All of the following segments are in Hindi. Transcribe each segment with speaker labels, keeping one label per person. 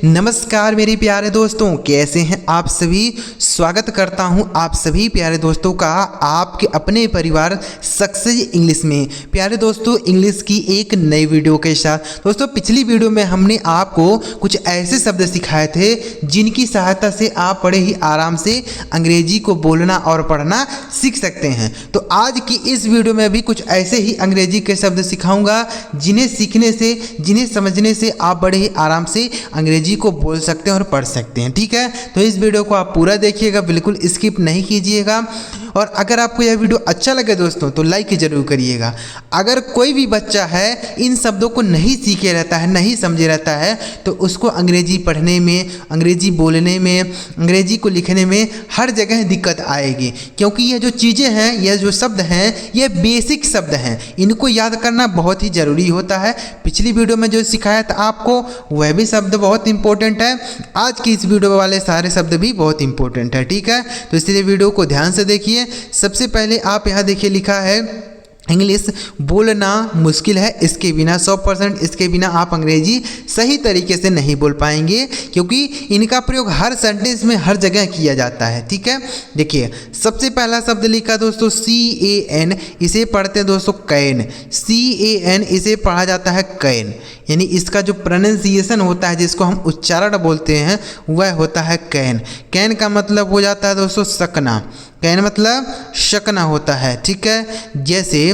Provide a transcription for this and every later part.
Speaker 1: नमस्कार मेरे प्यारे दोस्तों, कैसे हैं आप सभी। स्वागत करता हूं आप सभी प्यारे दोस्तों का आपके अपने परिवार सक्सेस इंग्लिश में। प्यारे दोस्तों, इंग्लिश की एक नई वीडियो के साथ। दोस्तों, पिछली वीडियो में हमने आपको कुछ ऐसे शब्द सिखाए थे जिनकी सहायता से आप बड़े ही आराम से अंग्रेजी को बोलना और पढ़ना सीख सकते हैं। तो आज की इस वीडियो में भी कुछ ऐसे ही अंग्रेजी के शब्द सिखाऊंगा जिन्हें सीखने से, जिन्हें समझने से आप बड़े ही आराम से अंग्रेजी को बोल सकते हैं और पढ़ सकते हैं। ठीक है, तो इस वीडियो को आप पूरा देखिएगा, बिल्कुल स्किप नहीं कीजिएगा। और अगर आपको यह वीडियो अच्छा लगे दोस्तों तो लाइक जरूर करिएगा। अगर कोई भी बच्चा है इन शब्दों को नहीं सीखे रहता है, नहीं समझे रहता है, तो उसको अंग्रेजी पढ़ने में, अंग्रेजी बोलने में, अंग्रेजी को लिखने में हर जगह दिक्कत आएगी। क्योंकि ये जो चीज़ें हैं, ये जो शब्द हैं, ये बेसिक शब्द हैं, इनको याद करना बहुत ही ज़रूरी होता है। पिछली वीडियो में जो सिखाया था आपको वह भी शब्द बहुत इंपॉर्टेंट है। आज की इस वीडियो वाले सारे शब्द भी बहुत इंपॉर्टेंट है। ठीक है, तो इसलिए वीडियो को ध्यान से देखिए। सबसे पहले आप यहाँ देखिए, लिखा है इंग्लिश बोलना मुश्किल है, इसके बिना 100% इसके बिना आप अंग्रेजी सही तरीके से नहीं बोल पाएंगे, क्योंकि इनका प्रयोग हर सेंटेंस में हर जगह किया जाता है। ठीक है, देखिए सबसे पहला शब्द लिखा दोस्तों CAN, इसे पढ़ते हैं दोस्तों कैन। CAN इसे पढ़ा जाता है कैन, यानी इसका जो प्रोनाउंसिएशन होता है, जिसको हम उच्चारण बोलते हैं, वह होता है कैन। कैन का मतलब हो जाता है दोस्तों सकना। कैन मतलब शकना होता है। ठीक है, जैसे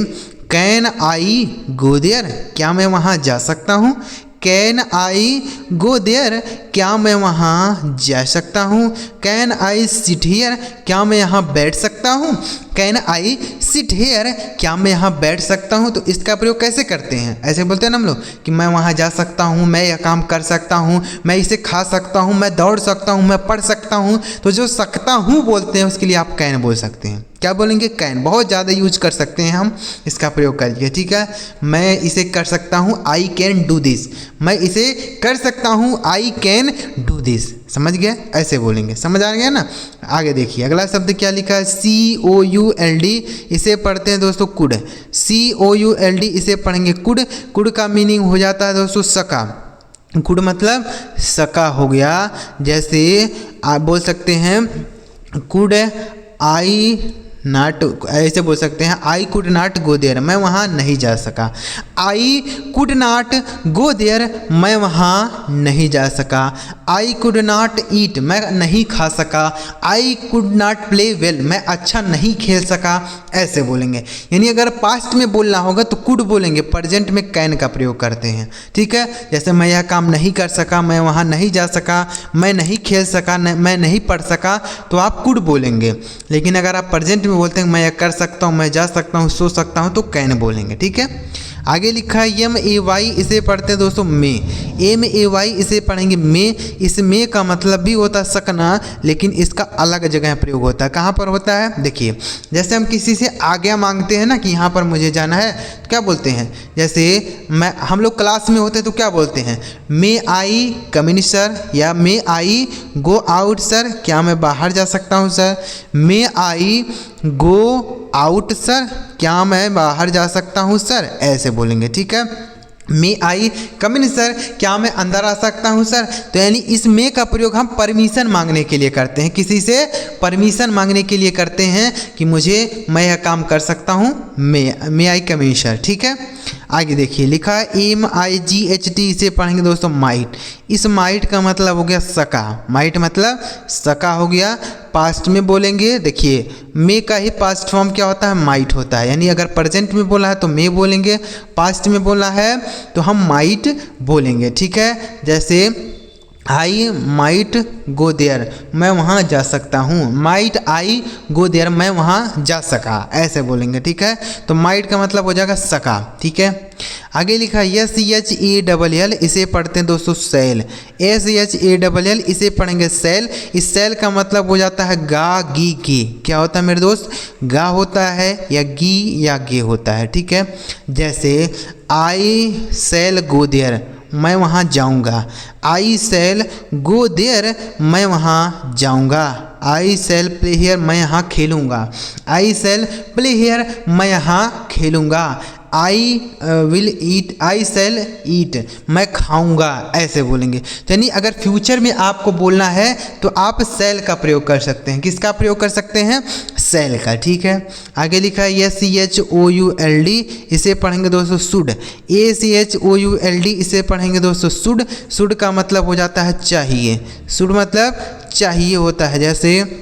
Speaker 1: कैन आई गो देयर, क्या मैं वहाँ जा सकता हूँ। कैन आई गो देयर, क्या मैं वहाँ जा सकता हूँ। कैन आई सिट हियर, क्या मैं यहाँ बैठ सकता हूँ। कैन आई सिट हियर, क्या मैं यहाँ बैठ सकता हूँ। तो इसका प्रयोग कैसे करते हैं, ऐसे बोलते हैं ना हम लोग कि मैं वहाँ जा सकता हूँ, मैं यह काम कर सकता हूँ, मैं इसे खा सकता हूँ, मैं दौड़ सकता हूँ, मैं पढ़ सकता हूँ। तो जो सकता हूँ बोलते हैं उसके लिए आप कैन बोल सकते हैं। क्या बोलेंगे, कैन। बहुत ज़्यादा यूज कर सकते हैं हम इसका प्रयोग करके। ठीक है, मैं इसे कर सकता हूँ, आई कैन डू दिस। मैं इसे कर सकता हूँ, आई कैन डू दिस। समझ गए, ऐसे बोलेंगे। समझ आ गया ना। आगे देखिए अगला शब्द क्या लिखा है, COULD, इसे पढ़ते हैं दोस्तों कुड। COULD इसे पढ़ेंगे कुड। कुड का मीनिंग हो जाता है दोस्तों सका। कुड मतलब सका हो गया। जैसे आप बोल सकते हैं कुड आई नाट, ऐसे बोल सकते हैं I could naught go there, मैं वहाँ नहीं जा सका। I could naught go there, मैं वहाँ नहीं जा सका। आई कुड नॉट ईट, मैं नहीं खा सका। I could not play well, मैं अच्छा नहीं खेल सका। ऐसे बोलेंगे। यानी अगर पास्ट में बोलना होगा तो कुड बोलेंगे, प्रेजेंट में कैन का प्रयोग करते हैं। ठीक है, जैसे मैं यह काम नहीं कर सका, मैं वहाँ नहीं जा सका, मैं नहीं खेल सका, मैं नहीं पढ़ सका, तो आप कुड बोलेंगे। लेकिन अगर आप प्रेजेंट में बोलते हैं मैं यह कर सकता हूँ, मैं जा सकता हूँ, सो सकता हूँ, तो कैन बोलेंगे। ठीक है, आगे लिखा है MAY, इसे पढ़ते हैं दोस्तों मे। MAY इसे पढ़ेंगे मे। इस मे का मतलब भी होता है सकना, लेकिन इसका अलग जगह प्रयोग होता है। कहाँ पर होता है, देखिए जैसे हम किसी से आज्ञा मांगते हैं ना कि यहाँ पर मुझे जाना है, तो क्या बोलते हैं, जैसे हम लोग क्लास में होते हैं तो क्या बोलते हैं, मे आई कम इन सर, या मे आई गो आउट सर, क्या मैं बाहर जा सकता हूँ सर। मे आई गो आउट सर, क्या मैं बाहर जा सकता हूँ सर। ऐसे बोलेंगे। ठीक है, मे आई कम इन सर, क्या मैं अंदर आ सकता हूँ सर। तो यानी इस मे का प्रयोग हम परमिशन मांगने के लिए करते हैं, किसी से परमिशन मांगने के लिए करते हैं कि मुझे, मैं यह काम कर सकता हूँ, मे आई कम इन सर। ठीक है, आगे देखिए लिखा है MIGHT, इसे पढ़ेंगे दोस्तों माइट। इस माइट का मतलब हो गया सका। माइट मतलब सका हो गया। पास्ट में बोलेंगे, देखिए मे का ही पास्ट फॉर्म क्या होता है, माइट होता है। यानी अगर प्रेजेंट में बोला है तो मे बोलेंगे, पास्ट में बोला है तो हम माइट बोलेंगे। ठीक है, जैसे आई माइट गो देयर, मैं वहाँ जा सकता हूँ। माइट आई गो देयर, मैं वहाँ जा सका। ऐसे बोलेंगे। ठीक है, तो माइट का मतलब हो जाएगा सका। ठीक है, आगे लिखा है SHALL, इसे पढ़ते हैं दोस्तों सेल। SHALL इसे पढ़ेंगे सेल। इस सेल का मतलब हो जाता है गा गी गे। क्या होता है मेरे दोस्त, गा होता है या गी या गे होता है। ठीक है, जैसे आई सेल गो देयर, मैं वहाँ जाऊँगा। आई सेल गो देयर, मैं वहाँ जाऊँगा। आई सेल प्ले हियर, मैं यहाँ खेलूँगा। आई सेल प्ले हियर, मैं यहाँ खेलूँगा। I will eat, I cell ईट, मैं खाऊंगा, ऐसे बोलेंगे। यानी अगर फ्यूचर में आपको बोलना है तो आप सेल का प्रयोग कर सकते हैं। किसका प्रयोग कर सकते हैं? सेल का। ठीक है, आगे लिखा है SCHOULD, इसे पढ़ेंगे दोस्तों शुड। ACHOULD, इसे पढ़ेंगे दोस्तों शुड। शुड का मतलब हो जाता है चाहिए। शुड मतलब चाहिए होता है। जैसे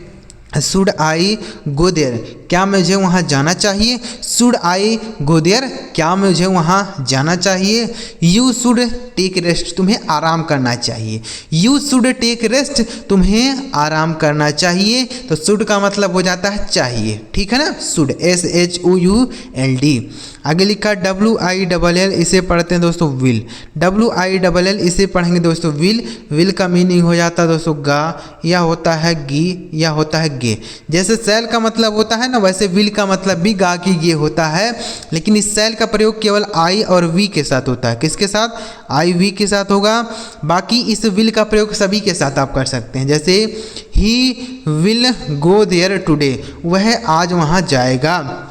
Speaker 1: शुड आई गो देयर, क्या मुझे वहाँ जाना चाहिए? शुड आई गो देयर, क्या मुझे वहाँ जाना चाहिए? यू शुड टेक रेस्ट, तुम्हें आराम करना चाहिए। यू शुड टेक रेस्ट, तुम्हें आराम करना चाहिए। तो शुड का मतलब हो जाता है चाहिए। ठीक है ना, शुड, SHOULD। आगे लिखा WILL, इसे पढ़ते हैं दोस्तों विल। WILL, इसे पढ़ेंगे दोस्तों विल। विल का मीनिंग हो जाता है दोस्तों गा, या होता है गी, या होता है गे। जैसे सेल का मतलब होता है ना, वैसे विल का मतलब भी गा की गे होता है। लेकिन इस सेल का प्रयोग केवल आई और वी के साथ होता है। किसके साथ? आई वी के साथ होगा। बाकी इस विल का प्रयोग सभी के साथ आप कर सकते हैं। जैसे he will go there today, वह आज वहाँ जाएगा।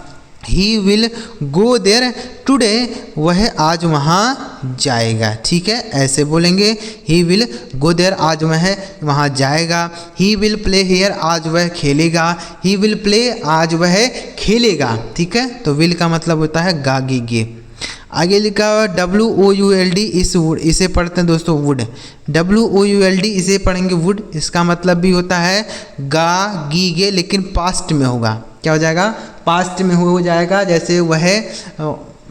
Speaker 1: He will go there today, वह आज वहाँ जाएगा। ठीक है, ऐसे बोलेंगे। ही विल गो देयर, आज वह वहाँ जाएगा। ही विल प्ले हियर, आज वह खेलेगा। ही विल प्ले, आज वह खेलेगा। ठीक है, तो विल का मतलब होता है गागी गे। आगे लिखा हुआ WOULD, इसे पढ़ते हैं दोस्तों वुड। WOULD, इसे पढ़ेंगे वुड। इसका मतलब भी होता है गा गी गे, लेकिन पास्ट में होगा। क्या हो जाएगा? पास्ट में हो जाएगा। जैसे वह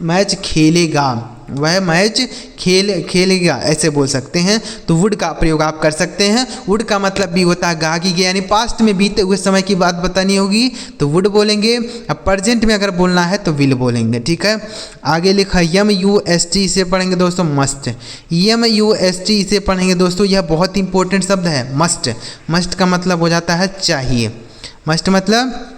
Speaker 1: मैच खेलेगा, वह मैच खेलेगा, ऐसे बोल सकते हैं। तो वुड का प्रयोग आप कर सकते हैं। वुड का मतलब भी होता है गा की गे, यानी पास्ट में बीते हुए समय की बात बतानी होगी तो वुड बोलेंगे। अब प्रेजेंट में अगर बोलना है तो विल बोलेंगे। ठीक है, आगे लिखा MUST, इसे पढ़ेंगे दोस्तों मस्ट। MUST, इसे पढ़ेंगे दोस्तों, यह बहुत इंपॉर्टेंट शब्द है मस्ट। मस्ट का मतलब हो जाता है चाहिए। मस्ट मतलब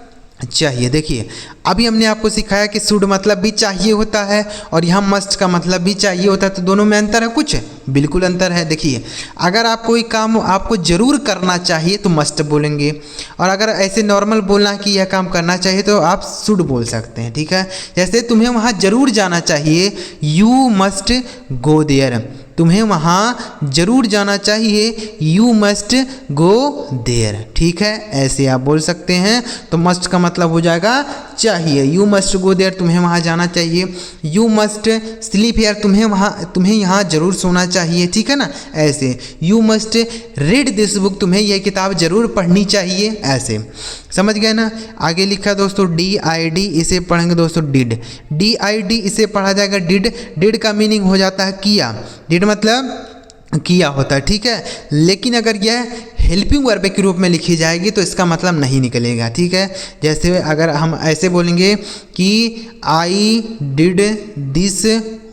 Speaker 1: चाहिए। देखिए, अभी हमने आपको सिखाया कि शुड मतलब भी चाहिए होता है और यहाँ मस्ट का मतलब भी चाहिए होता है। तो दोनों में अंतर है कुछ? बिल्कुल अंतर है। देखिए, अगर आप कोई काम आपको ज़रूर करना चाहिए तो मस्ट बोलेंगे, और अगर ऐसे नॉर्मल बोलना कि यह काम करना चाहिए तो आप शुड बोल सकते हैं। ठीक है, जैसे तुम्हें वहाँ ज़रूर जाना चाहिए, यू मस्ट गो देयर। तुम्हें वहाँ जरूर जाना चाहिए, यू मस्ट गो देयर। ठीक है, ऐसे आप बोल सकते हैं। तो मस्ट का मतलब हो जाएगा चाहिए। यू मस्ट गो देयर, तुम्हें वहाँ जाना चाहिए। यू मस्ट स्लीप हियर, तुम्हें यहाँ जरूर सोना चाहिए। ठीक है ना, ऐसे। You must read this book, तुम्हें यह किताब जरूर पढ़नी चाहिए। ऐसे समझ गए ना। आगे लिखा दोस्तों DID, इसे पढ़ेंगे दोस्तों डिड। DID, इसे पढ़ा जाएगा डिड। डिड का मीनिंग हो जाता है किया। डिड मतलब किया होता है। ठीक है, लेकिन अगर यह हेल्पिंग वर्ब के रूप में लिखी जाएगी तो इसका मतलब नहीं निकलेगा। ठीक है, जैसे अगर हम ऐसे बोलेंगे कि आई डिड दिस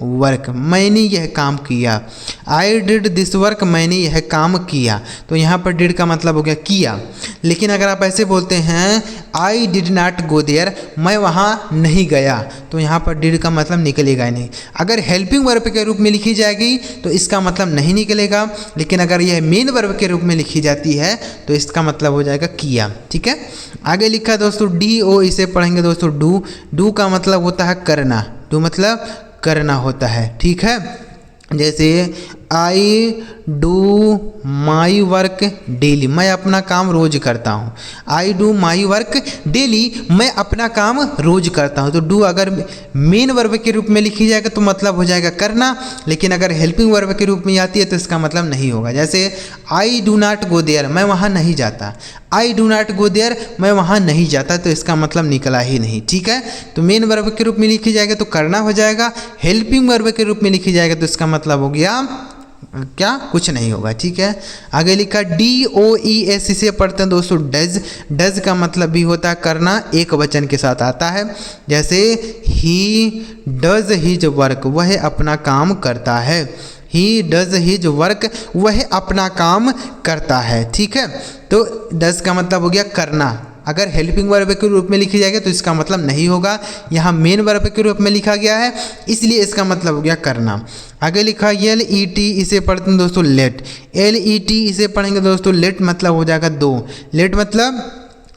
Speaker 1: वर्क, मैंने यह काम किया। आई डिड दिस वर्क, मैंने यह काम किया। तो यहाँ पर डिड का मतलब हो गया किया। लेकिन अगर आप ऐसे बोलते हैं I did not go there, मैं वहाँ नहीं गया, तो यहाँ पर डिड का मतलब निकलेगा ही नहीं। अगर हेल्पिंग वर्ब के रूप में लिखी जाएगी तो इसका मतलब नहीं निकलेगा, लेकिन अगर यह मेन वर्ब के रूप में लिखी जाती है तो इसका मतलब हो जाएगा किया। ठीक है, आगे लिखा है दोस्तों DO, इसे पढ़ेंगे दोस्तों डू। डू का मतलब होता है करना। डू मतलब करना होता है। ठीक है, जैसे I do my work daily, मैं अपना काम रोज करता हूँ। I do my work daily, मैं अपना काम रोज करता हूँ। तो डू अगर मेन वर्ब के रूप में लिखी जाएगा तो मतलब हो जाएगा करना, लेकिन अगर हेल्पिंग वर्ब के रूप में आती है तो इसका मतलब नहीं होगा। जैसे I do not go there, मैं वहाँ नहीं जाता। I do not go there, मैं वहाँ नहीं जाता, तो इसका मतलब निकला ही नहीं। ठीक है, तो मेन वर्ब के रूप में लिखी जाएगा तो करना हो जाएगा। हेल्पिंग वर्ब के रूप में लिखी जाएगा तो इसका मतलब हो गया क्या? कुछ नहीं होगा। ठीक है, आगे लिखा DOES, इसे पढ़ते हैं दोस्तों डज। डज का मतलब भी होता है करना, एक वचन के साथ आता है। जैसे ही डज हिज वर्क, वह अपना काम करता है। ही डज हिज वर्क, वह अपना काम करता है। ठीक है, तो डज का मतलब हो गया करना। अगर हेल्पिंग वर्ब के रूप में लिखी जाएगी तो इसका मतलब नहीं होगा। यहाँ मेन वर्ब के रूप में लिखा गया है, इसलिए इसका मतलब हो गया करना। आगे लिखा LET, इसे पढ़ते हैं दोस्तों लेट। LET, इसे पढ़ेंगे दोस्तों लेट, मतलब हो जाएगा दो। लेट मतलब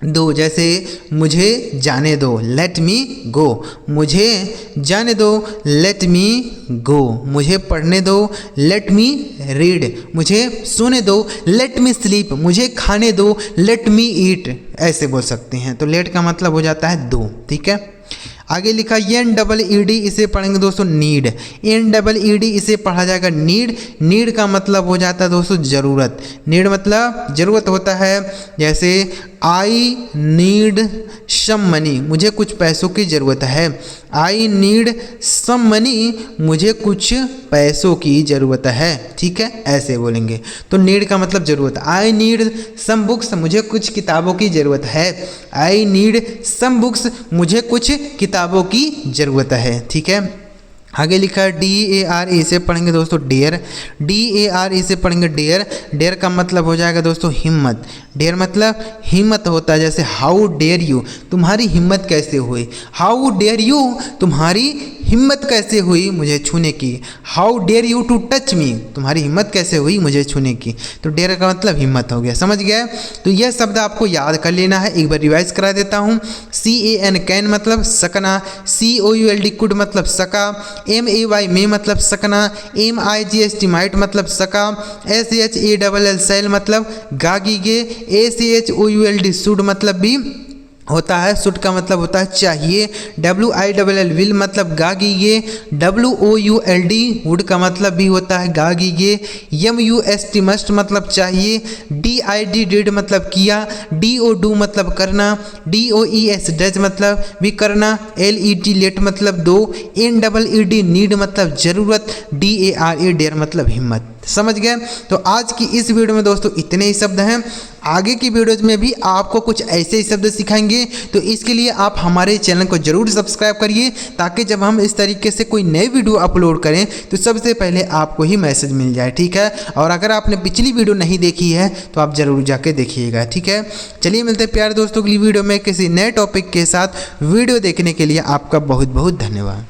Speaker 1: दो, जैसे मुझे जाने दो, लेट मी गो, मुझे जाने दो, लेट मी गो, मुझे पढ़ने दो, लेट मी रीड, मुझे सोने दो, लेट मी स्लीप, मुझे खाने दो, लेट मी ईट, ऐसे बोल सकते हैं। तो लेट का मतलब हो जाता है दो, ठीक है। आगे लिखा NEED, इसे पढ़ेंगे दोस्तों नीड, NEED इसे पढ़ा जाएगा नीड। नीड का मतलब हो जाता है दोस्तों ज़रूरत, नीड मतलब ज़रूरत होता है। जैसे आई नीड सम मनी, मुझे कुछ पैसों की ज़रूरत है। आई नीड सम मनी, मुझे कुछ पैसों की ज़रूरत है, ठीक है, ऐसे बोलेंगे। तो नीड का मतलब ज़रूरत। आई नीड सम बुक्स, मुझे कुछ किताबों की ज़रूरत है। आई नीड सम बुक्स, मुझे कुछ किताबों की ज़रूरत है, ठीक है। आगे लिखा है DAR, इसे पढ़ेंगे दोस्तों डेयर, DAR इसे पढ़ेंगे डेयर। डेयर का मतलब हो जाएगा दोस्तों हिम्मत। डेयर मतलब हिम्मत होता है। जैसे हाउ डेयर यू, तुम्हारी हिम्मत कैसे हुई। हाउ डेयर यू, तुम्हारी हिम्मत कैसे हुई मुझे छूने की। How dare you to touch me, तुम्हारी हिम्मत कैसे हुई मुझे छूने की। तो डेयर का मतलब हिम्मत हो गया, समझ गया। तो यह शब्द आपको याद कर लेना है, एक बार रिवाइज करा देता हूँ। CAN कैन मतलब सकना, COULD कुड मतलब सका, MAY में मतलब सकना, MIGST माइट मतलब सका, SHALL सैल मतलब गागीगे, ACHOULD शुड मतलब भी होता है, शुड का मतलब होता है चाहिए, WILL विल मतलब गागीगे, WOULD वुड का मतलब भी होता है गागीगे, MUST मस्ट मतलब चाहिए, DID डिड मतलब किया, DO मतलब करना, DOES डज मतलब भी करना, LET लेट मतलब दो, NEED नीड मतलब ज़रूरत, DARE डेयर मतलब हिम्मत। समझ गए। तो आज की इस वीडियो में दोस्तों इतने ही शब्द हैं। आगे की वीडियोज में भी आपको कुछ ऐसे ही शब्द सिखाएंगे, तो इसके लिए आप हमारे चैनल को जरूर सब्सक्राइब करिए, ताकि जब हम इस तरीके से कोई नई वीडियो अपलोड करें तो सबसे पहले आपको ही मैसेज मिल जाए, ठीक है। और अगर आपने पिछली वीडियो नहीं देखी है तो आप ज़रूर जाके देखिएगा, ठीक है। चलिए मिलते हैं प्यारे दोस्तों अगली वीडियो में किसी नए टॉपिक के साथ। वीडियो देखने के लिए आपका बहुत बहुत धन्यवाद।